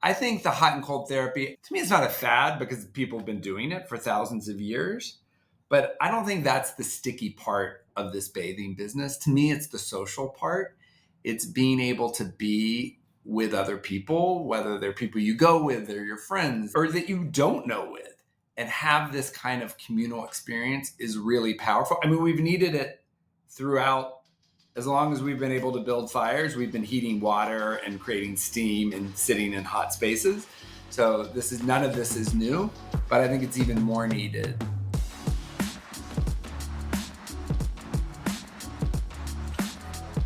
I think the hot and cold therapy, to me, it's not a fad because people have been doing it for thousands of years. But I don't think that's the sticky part of this bathing business. To me, it's the social part. It's being able to be with other people, whether they're people you go with or your friends or that you don't know with, and have this kind of communal experience is really powerful. I mean, we've needed it throughout. As long as we've been able to build fires, we've been heating water and creating steam and sitting in hot spaces. So none of this is new, but I think it's even more needed.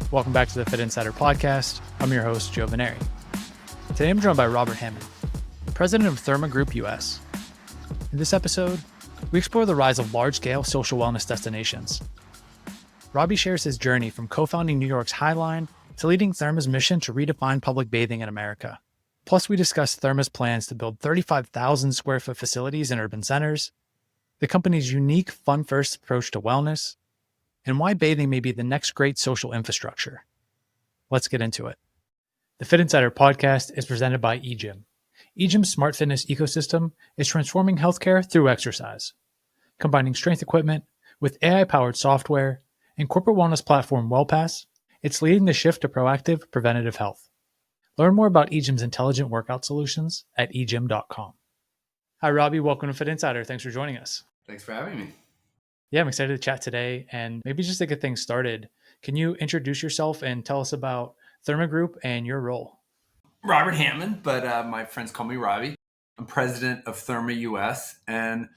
Welcome back to the Fitt Insider Podcast. I'm your host, Joe Veneri. Today I'm joined by Robert Hammond, president of Therme Group US. In this episode, we explore the rise of large-scale social wellness destinations. Robbie shares his journey from co-founding New York's Highline to leading Therme's mission to redefine public bathing in America. Plus, we discuss Therme's plans to build 35,000 square foot facilities in urban centers, the company's unique fun-first approach to wellness, and why bathing may be the next great social infrastructure. Let's get into it. The Fitt Insider Podcast is presented by EGYM. EGYM's smart fitness ecosystem is transforming healthcare through exercise, combining strength equipment with AI-powered software and corporate wellness platform WellPass. It's leading the shift to proactive, preventative health. Learn more about EGYM's intelligent workout solutions at egym.com. Hi, Robbie. Welcome to Fitt Insider. Thanks for joining us. Thanks for having me. Yeah, I'm excited to chat today. And maybe just to get things started, can you introduce yourself and tell us about Therme Group and your role? Robert Hammond, but my friends call me Robbie. I'm president of Therme US, and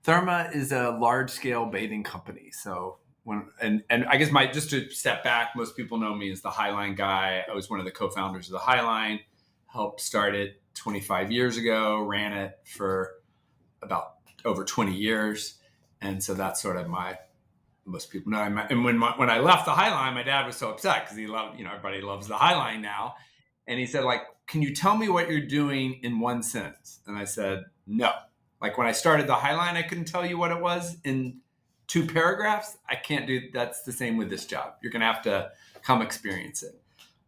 Therme is a large-scale bathing company. So I guess just to step back, most people know me as the Highline guy. I was one of the co-founders of the Highline, helped start it 25 years ago, ran it for about over 20 years. And so that's sort of most people know. And when I left the Highline, my dad was so upset because he loved, everybody loves the Highline now. And he said, can you tell me what you're doing in one sentence? And I said, no. When I started the Highline, I couldn't tell you what it was in 2 paragraphs. I can't do, that's the same with this job. You're going to have to come experience it.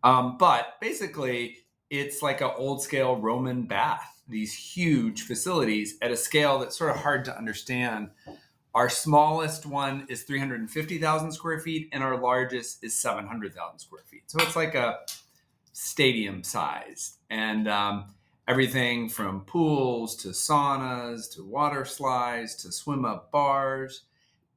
But basically, it's like an old scale Roman bath, these huge facilities at a scale that's sort of hard to understand. Our smallest one is 350,000 square feet, and our largest is 700,000 square feet. So it's like a stadium size. And everything from pools to saunas to water slides to swim up bars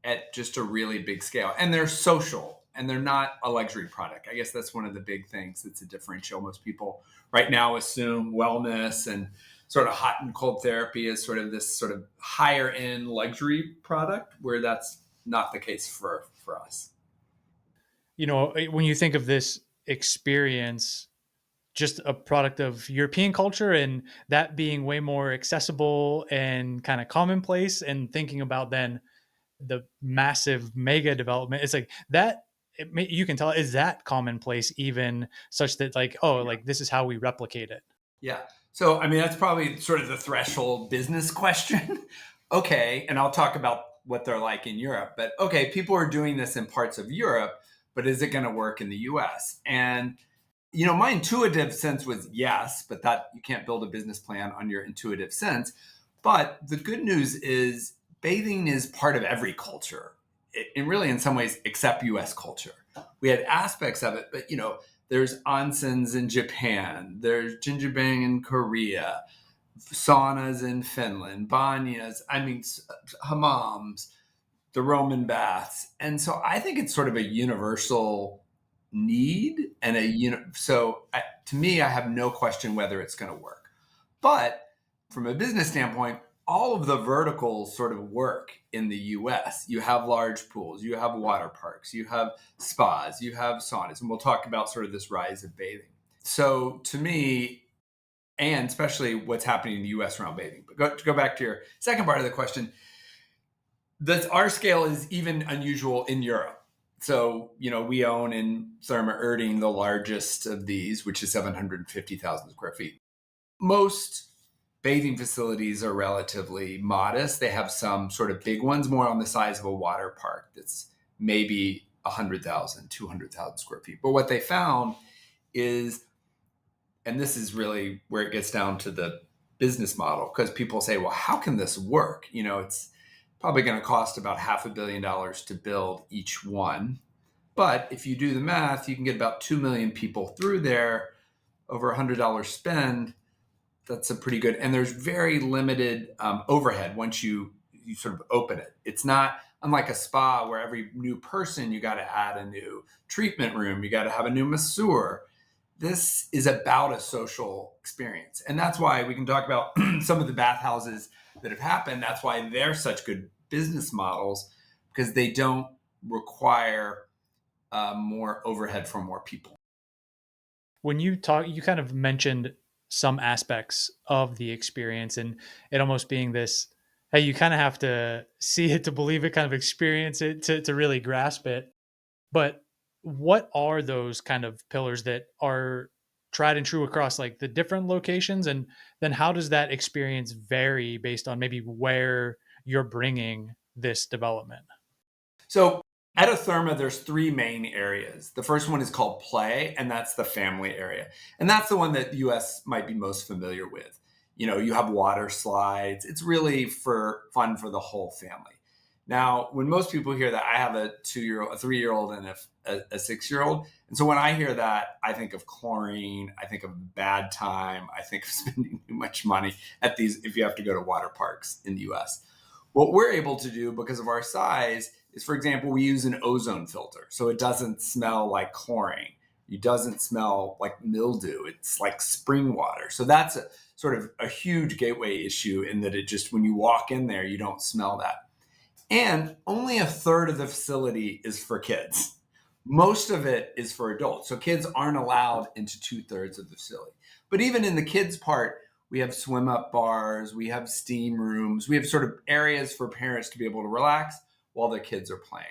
at just a really big scale. And they're social, and they're not a luxury product. I guess that's one of the big things that's a differential. Most people right now assume wellness and sort of hot and cold therapy is sort of this sort of higher end luxury product, where that's not the case for us. When you think of this experience, just a product of European culture and that being way more accessible and kind of commonplace, and thinking about then the massive mega development, it's like that, you can tell, is that commonplace even such that this is how we replicate it? Yeah. So, that's probably sort of the threshold business question. Okay. And I'll talk about what they're like in Europe, but okay, people are doing this in parts of Europe, but is it going to work in the US? And, my intuitive sense was yes, but that you can't build a business plan on your intuitive sense. But the good news is bathing is part of every culture, and really in some ways, except US culture. We had aspects of it, but, there's onsens in Japan, there's gingerbang in Korea, saunas in Finland, banyas, hammams, the Roman baths. And so I think it's sort of a universal need, and to me, I have no question whether it's going to work. But from a business standpoint, all of the verticals sort of work in the US. You have large pools, you have water parks, you have spas, you have saunas, and we'll talk about sort of this rise of bathing. So to me, and especially what's happening in the US around bathing, but to go back to your second part of the question, our scale is even unusual in Europe. So, we own in Therme Erding the largest of these, which is 750,000 square feet. Most bathing facilities are relatively modest. They have some sort of big ones, more on the size of a water park that's maybe 100,000, 200,000 square feet. But what they found is and this is really where it gets down to the business model, because people say, well, how can this work? It's probably going to cost about $500 million to build each one. But if you do the math, you can get about 2 million people through there over $100 spend. That's a pretty good, and there's very limited overhead once you sort of open it. It's not unlike a spa where every new person, you got to add a new treatment room, you got to have a new masseur. This is about a social experience. And that's why we can talk about some of the bathhouses that have happened. That's why they're such good business models, because they don't require more overhead from more people. When you talk, you kind of mentioned some aspects of the experience and it almost being this, hey, you kind of have to see it to believe it, kind of experience it to really grasp it. But what are those kind of pillars that are tried and true across like the different locations? And then how does that experience vary based on maybe where you're bringing this development? So at Therme, there's 3 main areas. The first one is called play, and that's the family area. And that's the one that the US might be most familiar with. You have water slides. It's really fun for the whole family. Now, when most people hear that, I have a 2-year-old, a 3-year-old, and a 6-year-old. And so when I hear that, I think of chlorine, I think of bad time, I think of spending too much money at these, if you have to go to water parks in the US. What we're able to do because of our size is, for example, we use an ozone filter. So it doesn't smell like chlorine. It doesn't smell like mildew. It's like spring water. So that's a sort of a huge gateway issue, in that it just, when you walk in there, you don't smell that. And only 1/3 of the facility is for kids. Most of it is for adults. So kids aren't allowed into 2/3 of the facility. But even in the kids part, we have swim up bars, we have steam rooms, we have sort of areas for parents to be able to relax while their kids are playing.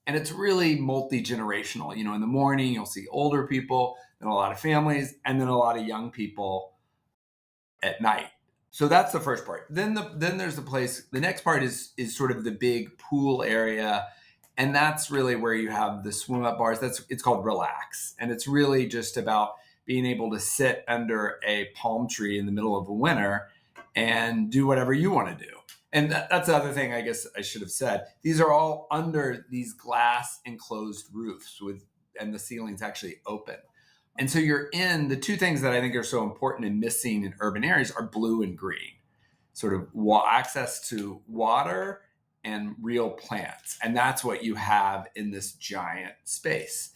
And it's really multi-generational. In the morning, you'll see older people, then a lot of families, and then a lot of young people at night. So that's the first part. Then there's the next part is sort of the big pool area. And that's really where you have the swim up bars. It's called Relax. And it's really just about being able to sit under a palm tree in the middle of a winter and do whatever you want to do. And that's the other thing I guess I should have said. These are all under these glass enclosed roofs and the ceiling's actually open. And so the 2 things that I think are so important and missing in urban areas are blue and green, sort of access to water and real plants. And that's what you have in this giant space.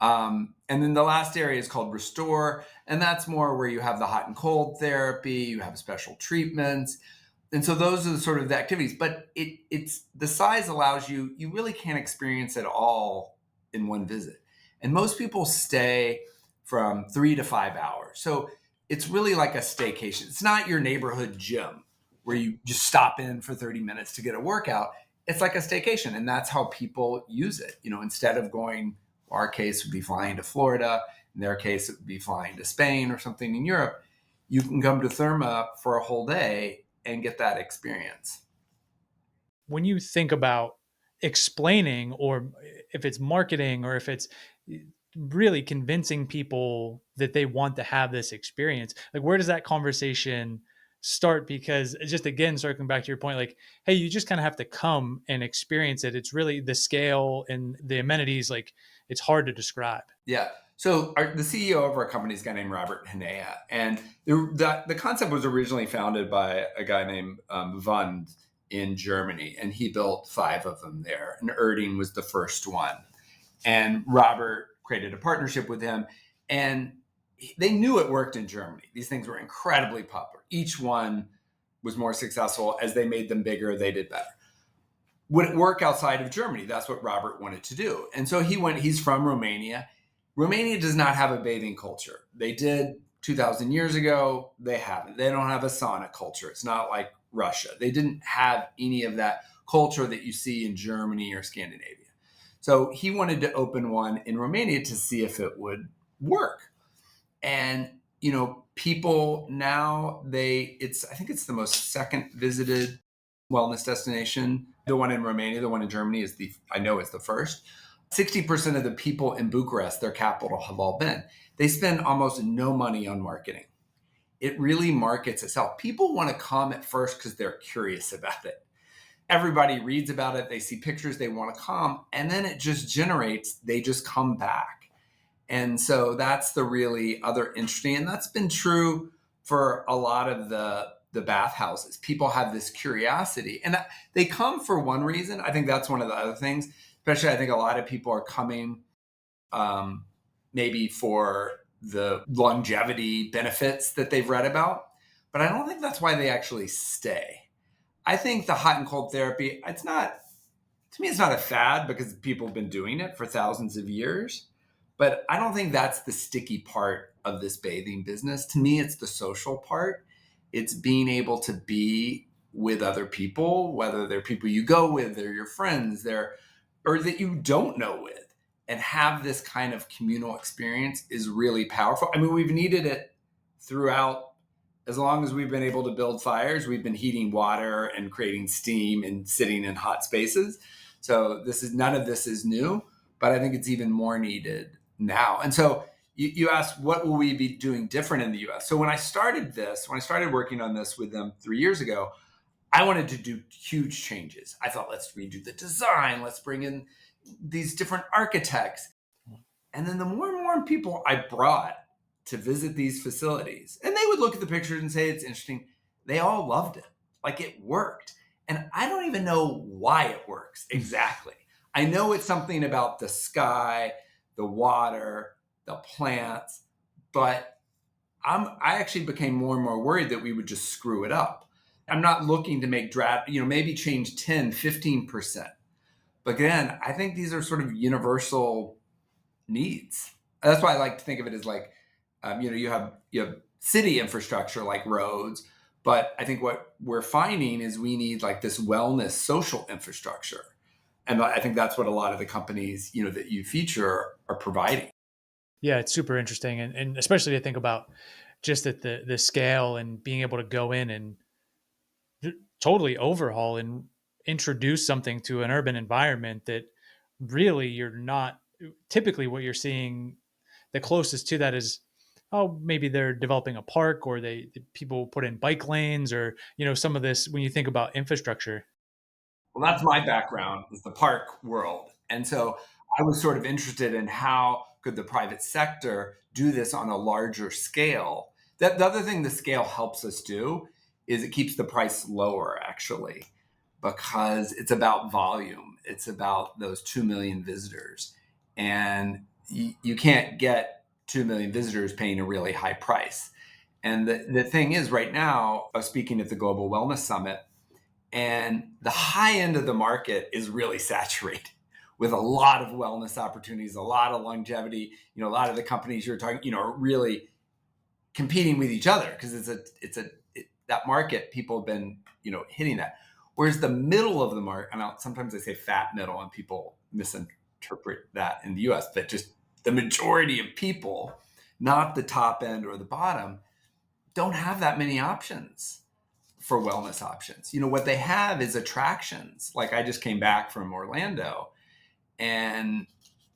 And then the last area is called Restore. And that's more where you have the hot and cold therapy, you have special treatments. And so those are the sort of the activities, but it's the size allows you really can't experience it all in one visit. And most people stay from 3 to 5 hours. So it's really like a staycation. It's not your neighborhood gym where you just stop in for 30 minutes to get a workout. It's like a staycation. And that's how people use it. Instead of going, our case would be flying to Florida. In their case, it would be flying to Spain or something in Europe. You can come to Therme for a whole day and get that experience. When you think about explaining, or if it's marketing, or if it's really convincing people that they want to have this experience, like where does that conversation start? Because just again, circling back to your point, like, hey, you just kind of have to come and experience it. It's really the scale and the amenities, like it's hard to describe. Yeah. So the CEO of our company is a guy named Robert Hammond, and the concept was originally founded by a guy named Wund in Germany, and he built 5 of them there, and Erding was the first one. And Robert created a partnership with him, and they knew it worked in Germany. These things were incredibly popular. Each one was more successful. As they made them bigger, they did better. Would it work outside of Germany? That's what Robert wanted to do. And so he's from Romania. Romania does not have a bathing culture. They did 2,000 years ago. They haven't. They don't have a sauna culture. It's not like Russia. They didn't have any of that culture that you see in Germany or Scandinavia. So he wanted to open one in Romania to see if it would work. And, people now, I think it's the most second visited wellness destination. The one in Romania, the one in Germany is the first. 60% of the people in Bucharest, their capital, have all been. They spend almost no money on marketing. It really markets itself. People want to come at first because they're curious about it. Everybody reads about it. They see pictures. They want to come. And then it just generates, they just come back. And so that's the really other interesting. And that's been true for a lot of the bathhouses. People have this curiosity. And they come for one reason. I think that's one of the other things. Especially, I think a lot of people are coming maybe for the longevity benefits that they've read about. But I don't think that's why they actually stay. I think the hot and cold therapy, it's not a fad because people have been doing it for thousands of years. But I don't think that's the sticky part of this bathing business. To me, it's the social part. It's being able to be with other people, whether they're people you go with, they're your friends, or that you don't know with, and have this kind of communal experience is really powerful. I mean, we've needed it throughout. As long as we've been able to build fires, we've been heating water and creating steam and sitting in hot spaces. So none of this is new, but I think it's even more needed now. And so you asked, what will we be doing different in the US? So when I started working on this with them 3 years ago, I wanted to do huge changes. I thought, let's redo the design. Let's bring in these different architects. And then the more and more people I brought to visit these facilities, and they would look at the pictures and say, it's interesting. They all loved it. Like, it worked. And I don't even know why it works exactly. I know it's something about the sky, the water, the plants, but I actually became more and more worried that we would just screw it up. I'm not looking to make maybe change 10, 15%. But again, I think these are sort of universal needs. That's why I like to think of it as like, you have city infrastructure like roads, but I think what we're finding is we need like this wellness social infrastructure. And I think that's what a lot of the companies, that you feature are providing. Yeah, it's super interesting. And especially to think about just at the scale and being able to go in and totally overhaul and introduce something to an urban environment that really you're not typically what you're seeing. The closest to that is, oh, maybe they're developing a park, or people put in bike lanes, or some of this when you think about infrastructure. Well, that's my background, is the park world. And so I was sort of interested in how could the private sector do this on a larger scale. The other thing the scale helps us do is it keeps the price lower, actually, because it's about volume. It's about those 2 million visitors. And you can't get 2 million visitors paying a really high price. And the thing is, right now, I was speaking at the Global Wellness Summit, and the high end of the market is really saturated with a lot of wellness opportunities, a lot of longevity. A lot of the companies you're talking, are really competing with each other because that market, people have been, hitting that. Whereas the middle of the market, and sometimes I say fat middle and people misinterpret that in the US, but just the majority of people, not the top end or the bottom, don't have that many options for wellness options. What they have is attractions. Like, I just came back from Orlando, and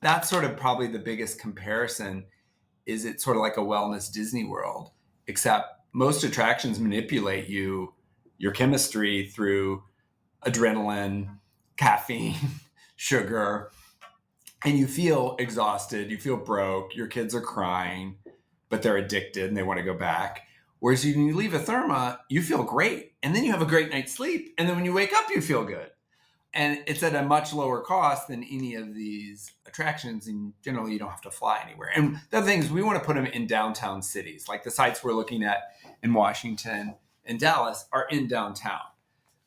that's sort of probably the biggest comparison. Is it sort of like a wellness Disney World, except most attractions manipulate your chemistry through adrenaline, caffeine, sugar, and you feel exhausted, you feel broke, your kids are crying, but they're addicted and they want to go back. Whereas when you leave a Therme, you feel great, and then you have a great night's sleep, and then when you wake up, you feel good. And it's at a much lower cost than any of these attractions, and generally you don't have to fly anywhere. And the other thing is, we want to put them in downtown cities. Like the sites we're looking at in Washington and Dallas are in downtown.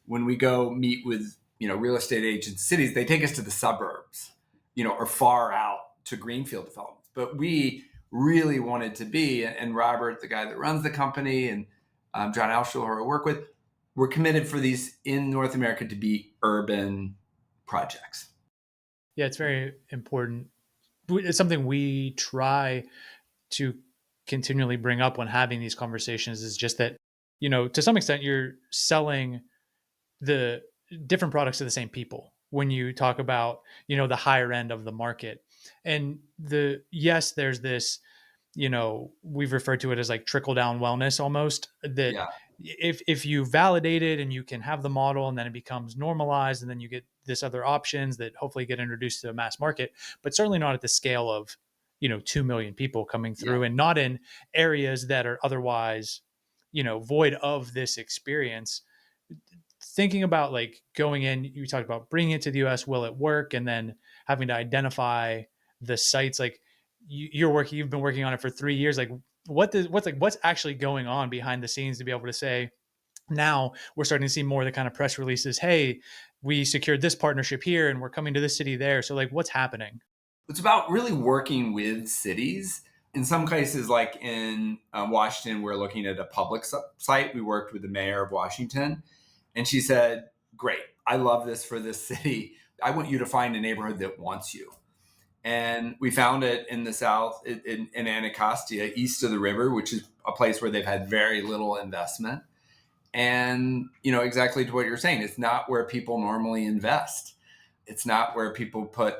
When we go meet with real estate agents in cities, they take us to the suburbs, or far out to greenfield developments. But we really wanted to be, and Robert, the guy that runs the company, and John Alshul, who I work with, we're committed for these in North America to be urban projects. Yeah, it's very important. It's something we try to continually bring up when having these conversations, is just that, to some extent, you're selling the different products to the same people. when you talk about, the higher end of the market. And yes, there's this, we've referred to it as like trickle down wellness almost, that Yeah. if you validate it and you can have the model and then it becomes normalized and then you get this other options that hopefully get introduced to the mass market, but certainly not at the scale of, 2 million people coming Yeah. through and not in areas that are otherwise, void of this experience. Thinking about like going in, you talked about bringing it to the US, will it work? And then having to identify the sites, like you've been working on it for 3 years. Like what's actually going on behind the scenes to be able to say, now we're starting to see more of the kind of press releases. Hey, we secured this partnership here and we're coming to this city there. So like what's happening? It's about really working with cities. In some cases, like in Washington, we're looking at a public site. We worked with the mayor of Washington, and she said, "Great, I love this for this city. I want you to find a neighborhood that wants you." And we found it in the south, in Anacostia, east of the river, which is a place where they've had very little investment. And, exactly to what you're saying, it's not where people normally invest. It's not where people put,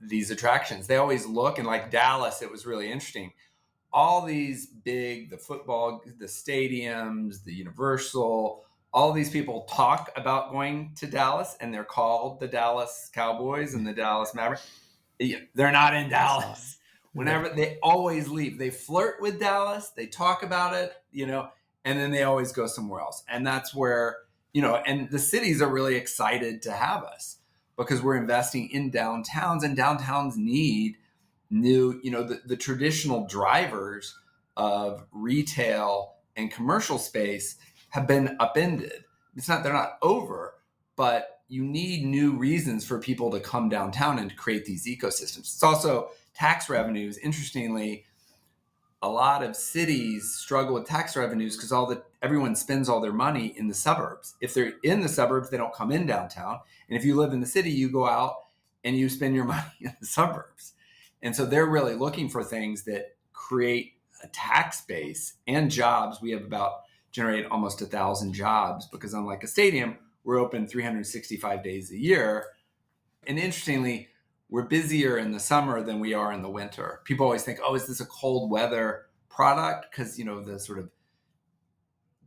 these attractions. They always look, and like Dallas, it was really interesting. All these big, the football, the stadiums, the Universal, all these people talk about going to Dallas, and they're called the Dallas Cowboys and the Dallas Mavericks. They're not in Dallas. Whenever they always leave, they flirt with Dallas, they talk about it, and then they always go somewhere else. And that's where, and the cities are really excited to have us because we're investing in downtowns, and downtowns need new, the traditional drivers of retail and commercial space have been upended. They're not over, but you need new reasons for people to come downtown and to create these ecosystems. It's also tax revenues. Interestingly, a lot of cities struggle with tax revenues because everyone spends all their money in the suburbs. If they're in the suburbs, they don't come in downtown. And if you live in the city, you go out and you spend your money in the suburbs. And so they're really looking for things that create a tax base and jobs. We have generate almost 1,000 jobs because unlike a stadium, we're open 365 days a year. And interestingly, we're busier in the summer than we are in the winter. People always think, oh, is this a cold weather product? Because, the sort of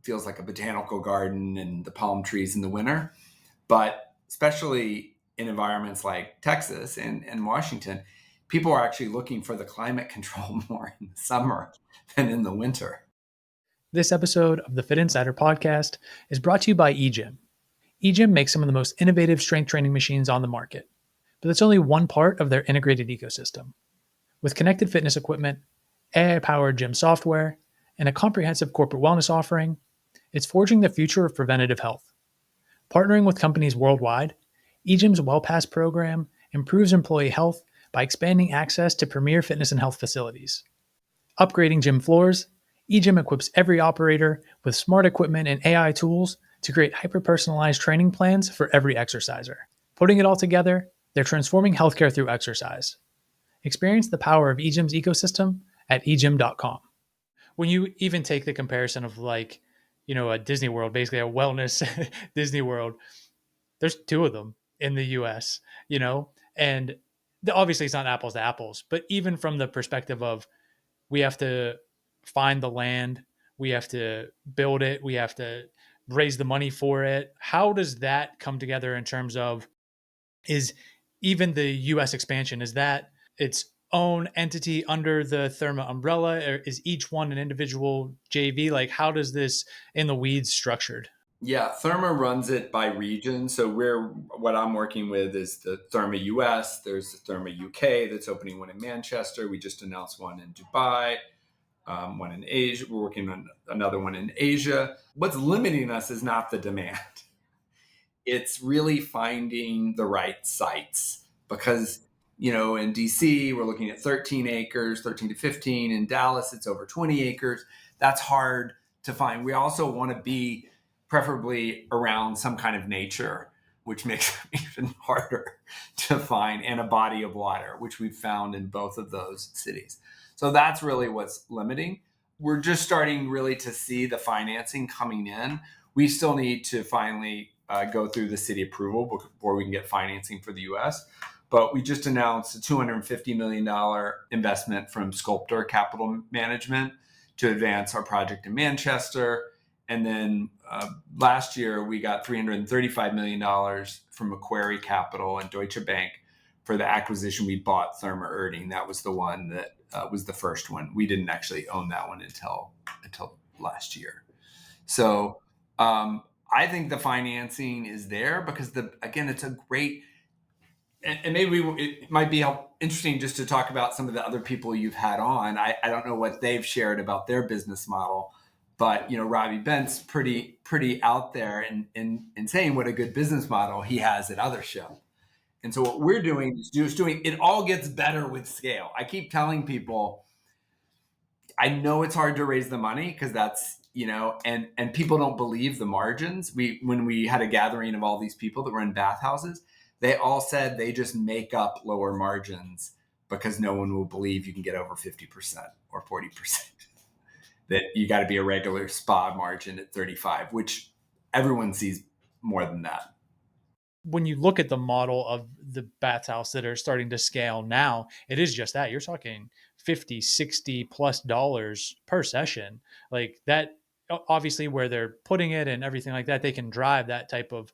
feels like a botanical garden and the palm trees in the winter. But especially in environments like Texas and Washington, people are actually looking for the climate control more in the summer than in the winter. This episode of the Fitt Insider Podcast is brought to you by EGYM. EGYM makes some of the most innovative strength training machines on the market, but that's only one part of their integrated ecosystem. With connected fitness equipment, AI-powered gym software, and a comprehensive corporate wellness offering, it's forging the future of preventative health. Partnering with companies worldwide, EGYM's WellPass program improves employee health by expanding access to premier fitness and health facilities. Upgrading gym floors, EGYM equips every operator with smart equipment and AI tools to create hyper-personalized training plans for every exerciser. Putting it all together, they're transforming healthcare through exercise. Experience the power of EGYM's ecosystem at egym.com. When you even take the comparison of like, a Disney World, basically a wellness Disney World, there's two of them in the US, and obviously it's not apples to apples, but even from the perspective of we have to find the land, we have to build it, we have to raise the money for it. How does that come together in terms of, is even the US expansion, is that its own entity under the Therme umbrella, or is each one an individual JV? Like how does this in the weeds structured? Yeah, Therme runs it by region. So what I'm working with is the Therme US. There's the Therme UK that's opening one in Manchester. We just announced one in Dubai, one in Asia. We're working on another one in Asia. What's limiting us is not the demand. It's really finding the right sites because, in DC, we're looking at 13 acres, 13 to 15. In Dallas, it's over 20 acres. That's hard to find. We also want to be preferably around some kind of nature, which makes it even harder to find, and a body of water, which we've found in both of those cities. So that's really what's limiting. We're just starting really to see the financing coming in. We still need to finally go through the city approval before we can get financing for the U.S. But we just announced a $250 million investment from Sculptor Capital Management to advance our project in Manchester. And then last year, we got $335 million from Macquarie Capital and Deutsche Bank for the acquisition. We bought Therme Erding. That was the one that was the first one. We didn't actually own that one until last year. So I think the financing is there because it's a great, and maybe it might be interesting just to talk about some of the other people you've had on. I don't know what they've shared about their business model, but Robbie Bent's pretty out there in saying what a good business model he has at other show. And so what we're doing is doing it all gets better with scale. I keep telling people, I know it's hard to raise the money because that's, and people don't believe the margins. When we had a gathering of all these people that were in bathhouses, they all said they just make up lower margins because no one will believe you can get over 50% or 40%. That you got to be a regular spa margin at 35, which everyone sees more than that. When you look at the model of the bathhouse that are starting to scale now, it is just that. You're talking $50, $60+ per session. Like that, obviously where they're putting it and everything like that, they can drive that type of,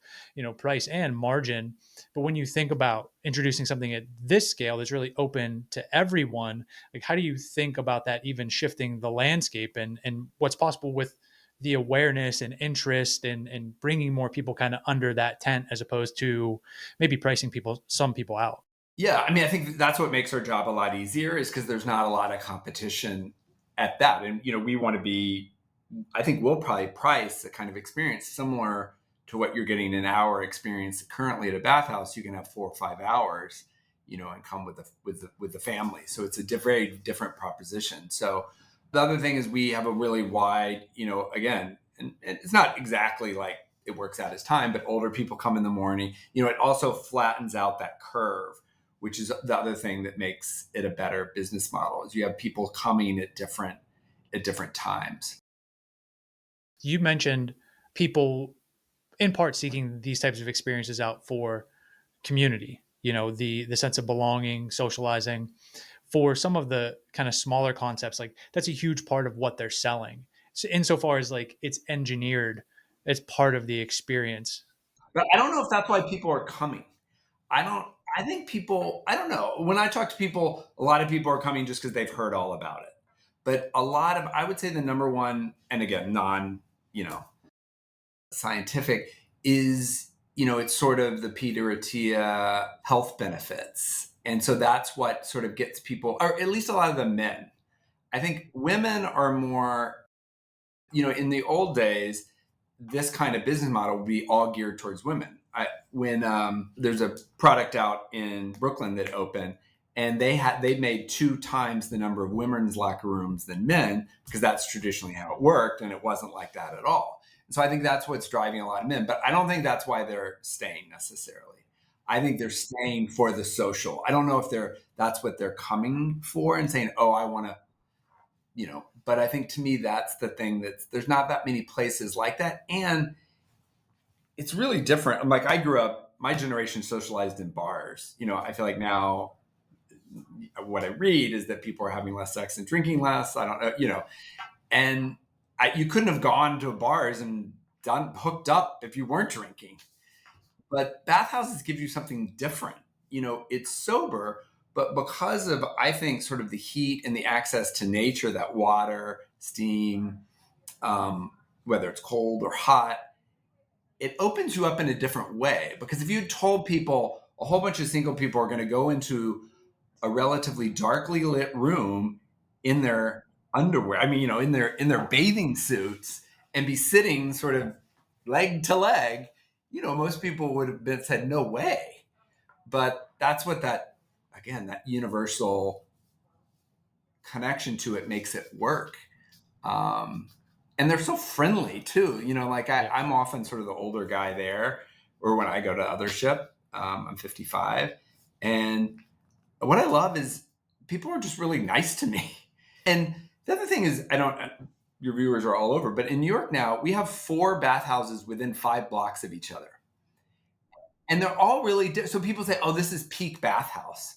price and margin. But when you think about introducing something at this scale that's really open to everyone, like how do you think about that even shifting the landscape and what's possible with the awareness and interest and bringing more people kind of under that tent as opposed to maybe pricing some people out? Yeah. I think that's what makes our job a lot easier is because there's not a lot of competition at that. And, we want to be, I think we'll probably price a kind of experience similar to what you're getting an hour experience currently at a bathhouse. You can have 4 or 5 hours, and come with the family. So it's a very different proposition. So the other thing is we have a really wide, again, and it's not exactly like it works out as time, but older people come in the morning. It also flattens out that curve, which is the other thing that makes it a better business model is you have people coming at different times. You mentioned people in part seeking these types of experiences out for community, the sense of belonging, socializing. For some of the kind of smaller concepts, like that's a huge part of what they're selling. So insofar as like it's engineered, it's part of the experience. But I don't know if that's why people are coming. I think people, I don't know. When I talk to people, a lot of people are coming just because they've heard all about it. But I would say the number one, and again, scientific is, it's sort of the Peter Attia health benefits. And so that's what sort of gets people, or at least a lot of the men. I think women are more, in the old days, this kind of business model would be all geared towards women. When there's a product out in Brooklyn that opened, and they made 2 times the number of women's locker rooms than men because that's traditionally how it worked, and it wasn't like that at all. And so I think that's what's driving a lot of men, but I don't think that's why they're staying necessarily. I think they're staying for the social. I don't know if that's what they're coming for and saying, oh, I want to, but I think to me, that's the thing there's not that many places like that. And it's really different. Like I grew up, my generation socialized in bars. I feel like now what I read is that people are having less sex and drinking less. I don't know, and you couldn't have gone to bars and hooked up if you weren't drinking. But bathhouses give you something different. It's sober, but because of, I think, sort of the heat and the access to nature, that water, steam, whether it's cold or hot, it opens you up in a different way. Because if you told people, a whole bunch of single people are going to go into a relatively darkly lit room in their underwear, in their bathing suits and be sitting sort of leg to leg, most people would have said, no way. But that's what that universal connection to it makes it work. And they're so friendly too. I'm often sort of the older guy there, or when I go to other ship, I'm 55. And what I love is people are just really nice to me. And the other thing is, your viewers are all over, but in New York now, we have 4 bathhouses within 5 blocks of each other. And they're all really so people say, oh, this is peak bathhouse.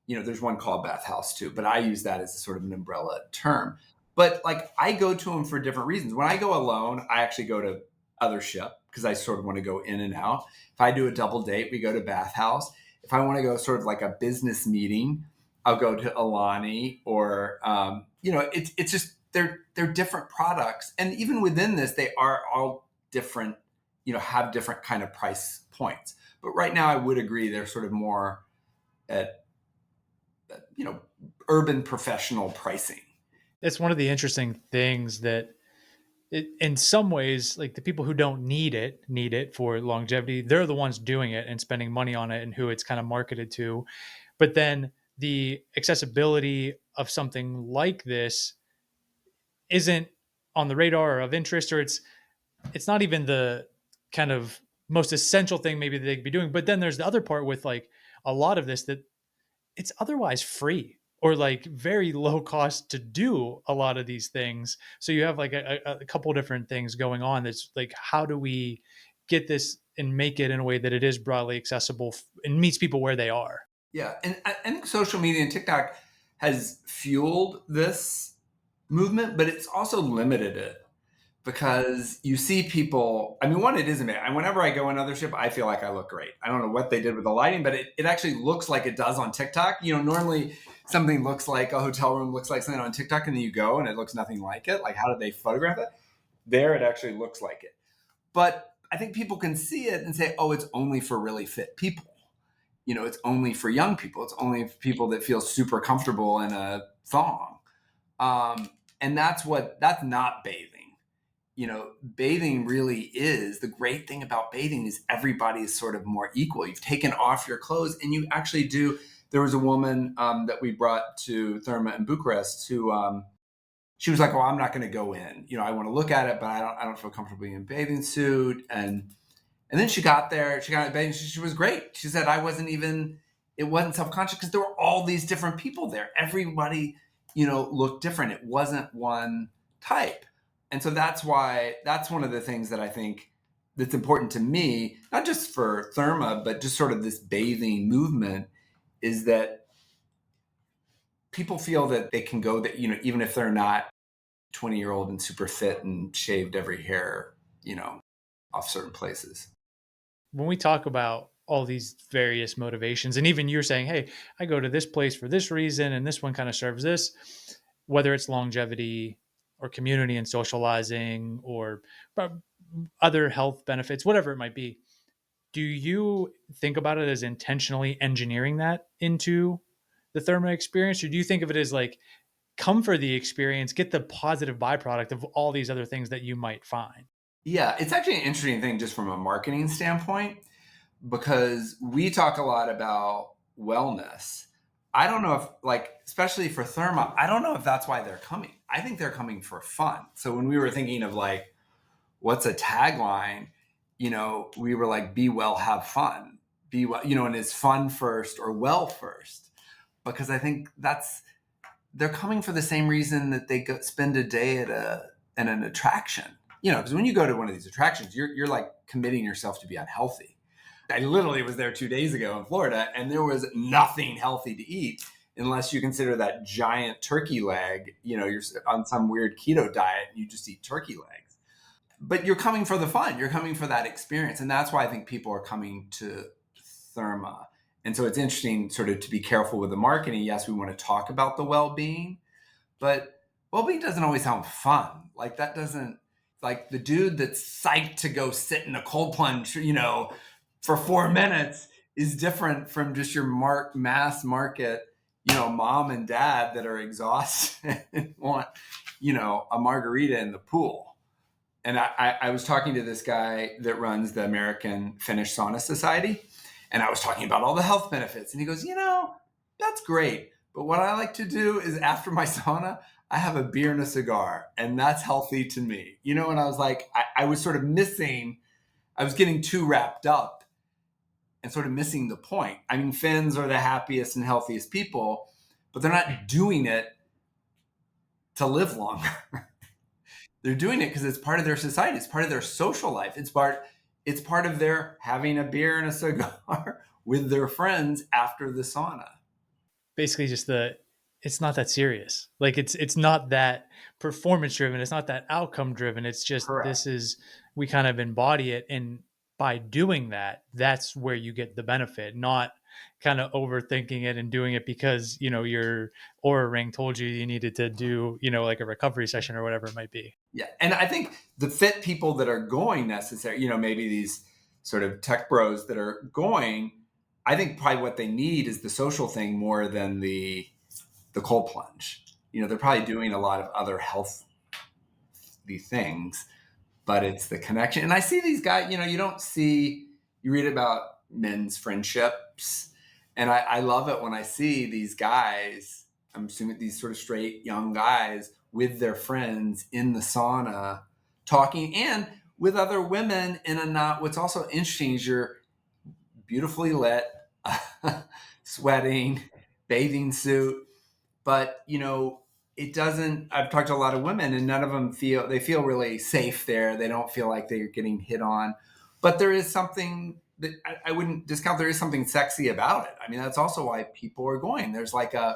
There's one called bathhouse too, but I use that as a sort of an umbrella term. But like I go to them for different reasons. When I go alone, I actually go to other ship because I sort of want to go in and out. If I do a double date, we go to bathhouse. If I want to go sort of like a business meeting, I'll go to Alani or it's just they're different products. And even within this, they are all different, have different kind of price points. But right now I would agree they're sort of more at urban professional pricing. It's one of the interesting things that in some ways, like the people who don't need it for longevity, they're the ones doing it and spending money on it and who it's kind of marketed to. But then the accessibility of something like this isn't on the radar or of interest, or it's not even the kind of most essential thing maybe that they could be doing. But then there's the other part with like a lot of this that it's otherwise free or like very low cost to do a lot of these things. So you have like a couple different things going on. That's like, how do we get this and make it in a way that it is broadly accessible and meets people where they are? Yeah. And I think social media and TikTok has fueled this movement, but it's also limited it because you see people. I mean, one, it is amazing. And whenever I go in other ship, I feel like I look great. I don't know what they did with the lighting, but it actually looks like it does on TikTok. Normally something looks like a hotel room looks like something on TikTok, and then you go and it looks nothing like it. Like, how did they photograph it? There, it actually looks like it. But I think people can see it and say, oh, it's only for really fit people. It's only for young people. It's only for people that feel super comfortable in a thong. And that's not bathing. Bathing really is, the great thing about bathing is everybody is sort of more equal. You've taken off your clothes and you actually do. There was a woman that we brought to Therme in Bucharest who, she was like, well, I'm not going to go in. I want to look at it, but I don't feel comfortable in a bathing suit. And then she got there, she got in bathing, she was great. She said, it wasn't self-conscious because there were all these different people there. Everybody, looked different. It wasn't one type. And so that's one of the things that I think that's important to me, not just for Therme, but just sort of this bathing movement, is that people feel that they can go that, even if they're not 20-year-old and super fit and shaved every hair, off certain places. When we talk about all these various motivations, and even you're saying, hey, I go to this place for this reason, and this one kind of serves this, whether it's longevity or community and socializing or other health benefits, whatever it might be, do you think about it as intentionally engineering that into the Therme experience? Or do you think of it as like, come for the experience, get the positive byproduct of all these other things that you might find? Yeah, it's actually an interesting thing just from a marketing standpoint, because we talk a lot about wellness. I don't know if, like, especially for Therme, I don't know if that's why they're coming. I think they're coming for fun. So when we were thinking of like, what's a tagline, we were like, be well, have fun. Be well, and is fun first or well first? Because I think they're coming for the same reason that they spend a day at an attraction. Because when you go to one of these attractions, you're like committing yourself to be unhealthy. I literally was there 2 days ago in Florida, and there was nothing healthy to eat unless you consider that giant turkey leg. You're on some weird keto diet and you just eat turkey legs. But you're coming for the fun. You're coming for that experience. And that's why I think people are coming to Therme. And so it's interesting sort of to be careful with the marketing. Yes, we want to talk about the well-being, but well-being doesn't always sound fun. Like that doesn't, like the dude that's psyched to go sit in a cold plunge, for 4 minutes is different from just your mass market, mom and dad that are exhausted and want, a margarita in the pool. And I was talking to this guy that runs the American Finnish Sauna Society, and I was talking about all the health benefits. And he goes, that's great. But what I like to do is after my sauna, I have a beer and a cigar, and that's healthy to me. And I was like, I was sort of I was getting too wrapped up and sort of missing the point. I mean, Finns are the happiest and healthiest people, but they're not doing it to live longer. They're doing it because it's part of their society. It's part of their social life. It's part, it's part of their having a beer and a cigar with their friends after the sauna. Basically it's not that serious. Like it's not that performance driven. It's not that outcome driven. It's just, Correct. we kind of embody it. And by doing that, that's where you get the benefit, not kind of overthinking it and doing it because, your Aura Ring told you needed to do, like a recovery session or whatever it might be. Yeah. And I think the fit people that are going necessary, maybe these sort of tech bros that are going, I think probably what they need is the social thing more than the cold plunge. They're probably doing a lot of other healthy things, but it's the connection. And I see these guys, you read about men's friendships, and I love it when I see these guys, I'm assuming these sort of straight young guys with their friends in the sauna talking and with other women in a not, what's also interesting is you're beautifully lit, sweating, bathing suit, but it doesn't, I've talked to a lot of women and none of them feel really safe there. They don't feel like they're getting hit on, but there is something that I wouldn't discount. There is something sexy about it. I mean, that's also why people are going. There's like an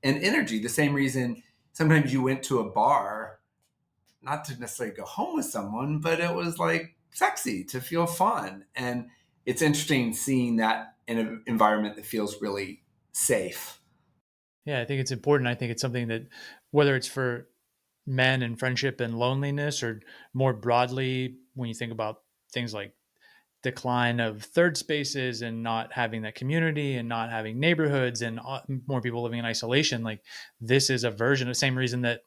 energy, the same reason sometimes you went to a bar, not to necessarily go home with someone, but it was like sexy to feel fun. And it's interesting seeing that in an environment that feels really safe. Yeah, I think it's important. I think it's something that, whether it's for men and friendship and loneliness, or more broadly, when you think about things like decline of third spaces and not having that community and not having neighborhoods and more people living in isolation, like this is a version of the same reason that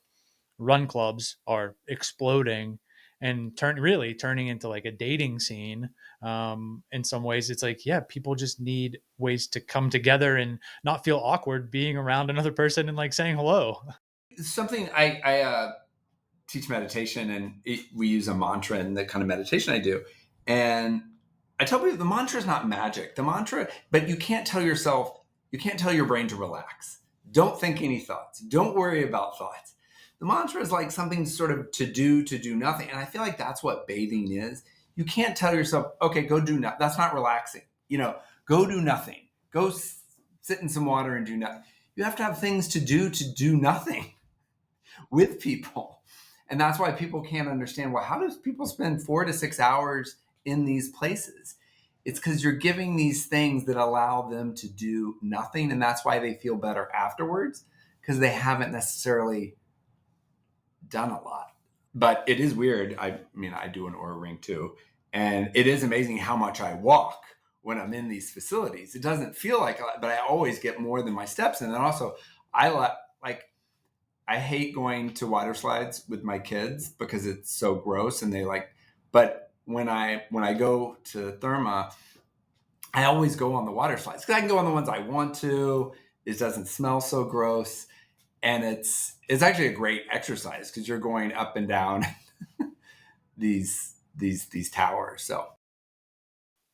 run clubs are exploding and turning into like a dating scene. In some ways it's like, yeah, people just need ways to come together and not feel awkward being around another person and like saying hello. Something I teach meditation, and we use a mantra in the kind of meditation I do. And I tell people the mantra is not magic. The mantra, but you can't tell your brain to relax. Don't think any thoughts. Don't worry about thoughts. The mantra is like something sort of to do nothing. And I feel like that's what bathing is. You can't tell yourself, okay, go do nothing. That's not relaxing. Go do nothing. Go sit in some water and do nothing. You have to have things to do nothing with people. And that's why people can't understand, well, how does people spend 4 to 6 hours in these places? It's because you're giving these things that allow them to do nothing. And that's why they feel better afterwards, because they haven't necessarily done a lot. But it is weird. I mean, I do an Aura Ring too. And it is amazing how much I walk when I'm in these facilities. It doesn't feel like a lot, but I always get more than my steps. And then also I hate going to water slides with my kids because it's so gross and but when I go to Therme, I always go on the water slides because I can go on the ones I want to. It doesn't smell so gross. And it's actually a great exercise because you're going up and down these towers. So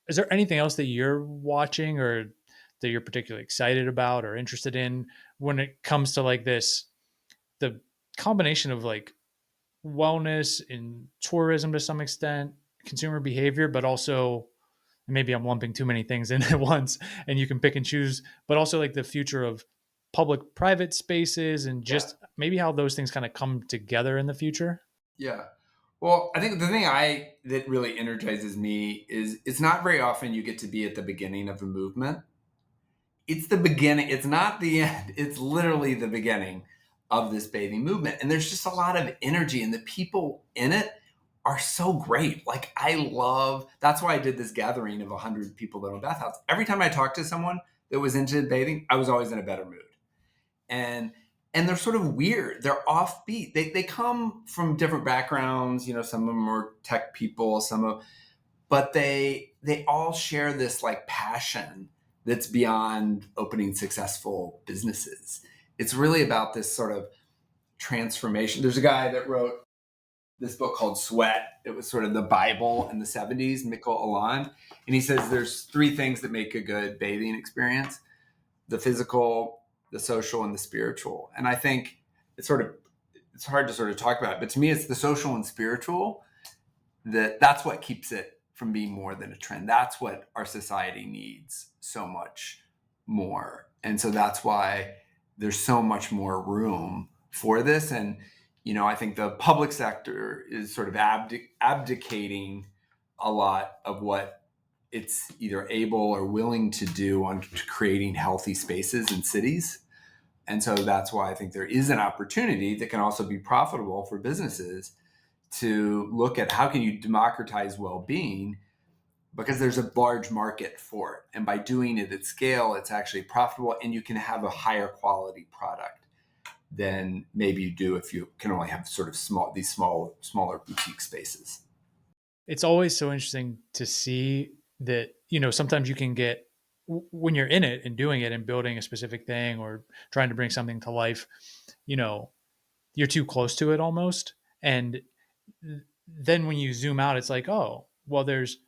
Is there anything else that you're watching or that you're particularly excited about or interested in when it comes to like the combination of like wellness and tourism to some extent, consumer behavior, but also, maybe I'm lumping too many things in at once and you can pick and choose, but also like the future of public private spaces and just maybe how those things kind of come together in the future? yeah. Well, I think the thing that really energizes me is it's not very often you get to be at the beginning of a movement. It's the beginning. It's not the end. It's literally the beginning of this bathing movement. And there's just a lot of energy, and the people in it are so great. Like that's why I did this gathering of 100 people that own bathhouse. Every time I talked to someone that was into bathing, I was always in a better mood. And they're sort of weird. They're offbeat. They come from different backgrounds. Some of them are tech people, but they all share this like passion that's beyond opening successful businesses. It's really about this sort of transformation. There's a guy that wrote this book called Sweat. It was sort of the Bible in the 70s, Mikkel Aland. And he says there's 3 things that make a good bathing experience: the physical, the social, and the spiritual. And I think it's hard to sort of talk about it, but to me, it's the social and spiritual that's what keeps it from being more than a trend. That's what our society needs so much more. And so that's why there's so much more room for this. And, I think the public sector is sort of abdicating a lot of what it's either able or willing to do on creating healthy spaces in cities. And so that's why I think there is an opportunity that can also be profitable for businesses to look at how can you democratize well-being, because there's a large market for it. And by doing it at scale, it's actually profitable, and you can have a higher quality product than maybe you do if you can only have sort of smaller boutique spaces. It's always so interesting to see that, sometimes you can get, when you're in it and doing it and building a specific thing or trying to bring something to life, you're too close to it almost. And then when you zoom out, it's like, oh, well, there's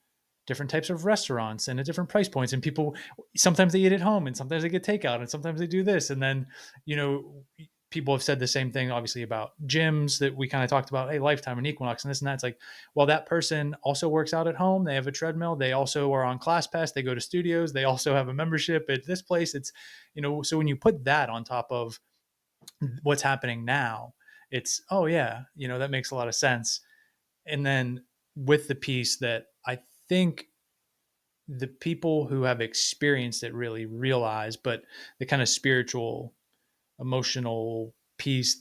different types of restaurants and at different price points, and people, sometimes they eat at home and sometimes they get takeout and sometimes they do this. And then, people have said the same thing, obviously, about gyms that we kind of talked about, hey, Lifetime and Equinox and this and that. It's like, well, that person also works out at home. They have a treadmill. They also are on ClassPass. They go to studios. They also have a membership at this place. It's, so when you put that on top of what's happening now, it's, oh yeah, that makes a lot of sense. And then with the piece that I think the people who have experienced it really realize, but the kind of spiritual, emotional piece,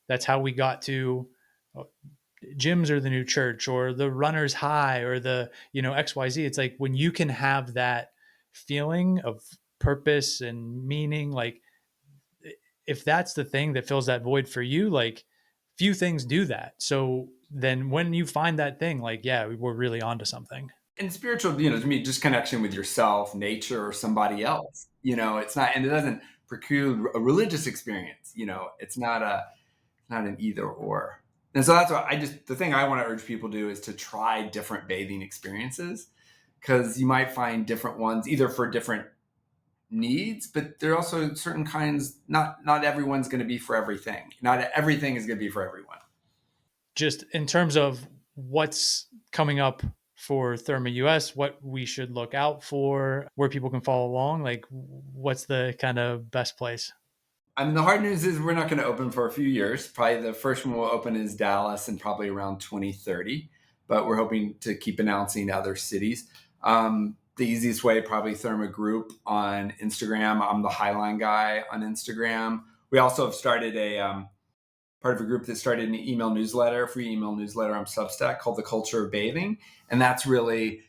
that's how we got to gyms are the new church, or the runner's high, or the, XYZ. It's like when you can have that feeling of purpose and meaning, like if that's the thing that fills that void for you, like few things do that. So then when you find that thing, like, yeah, we're really onto something. And spiritual, to me, just connection with yourself, nature, or somebody else. It's not, and it doesn't preclude a religious experience. It's not an either or. And so that's what the thing I want to urge people to do is to try different bathing experiences, because you might find different ones either for different needs, but there are also certain kinds, not everyone's going to be for everything. Not everything is going to be for everyone. Just in terms of what's coming up for Therme US, what we should look out for, where people can follow along, like what's the kind of best place? The hard news is we're not going to open for a few years. Probably the first one we'll open is Dallas, and probably around 2030. But we're hoping to keep announcing other cities. The easiest way, probably Therme Group on Instagram. I'm the Highline guy on Instagram. We also have started part of a group that started an email newsletter, free email newsletter on Substack called The Culture of Bathing. And that's really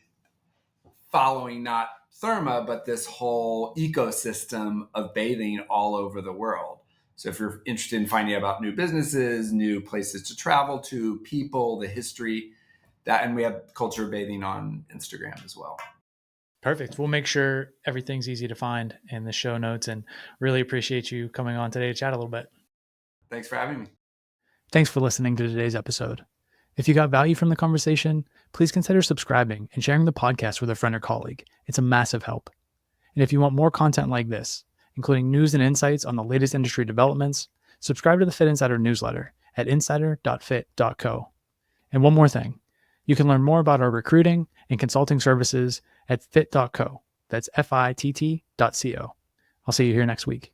following not Therme, but this whole ecosystem of bathing all over the world. So if you're interested in finding out about new businesses, new places to travel to, people, the history, and we have Culture of Bathing on Instagram as well. Perfect. We'll make sure everything's easy to find in the show notes, and really appreciate you coming on today to chat a little bit. Thanks for having me. Thanks for listening to today's episode. If you got value from the conversation, please consider subscribing and sharing the podcast with a friend or colleague. It's a massive help. And if you want more content like this, including news and insights on the latest industry developments, subscribe to the Fitt Insider newsletter at insider.fit.co. And one more thing, you can learn more about our recruiting and consulting services at fit.co. That's FITT.co. I'll see you here next week.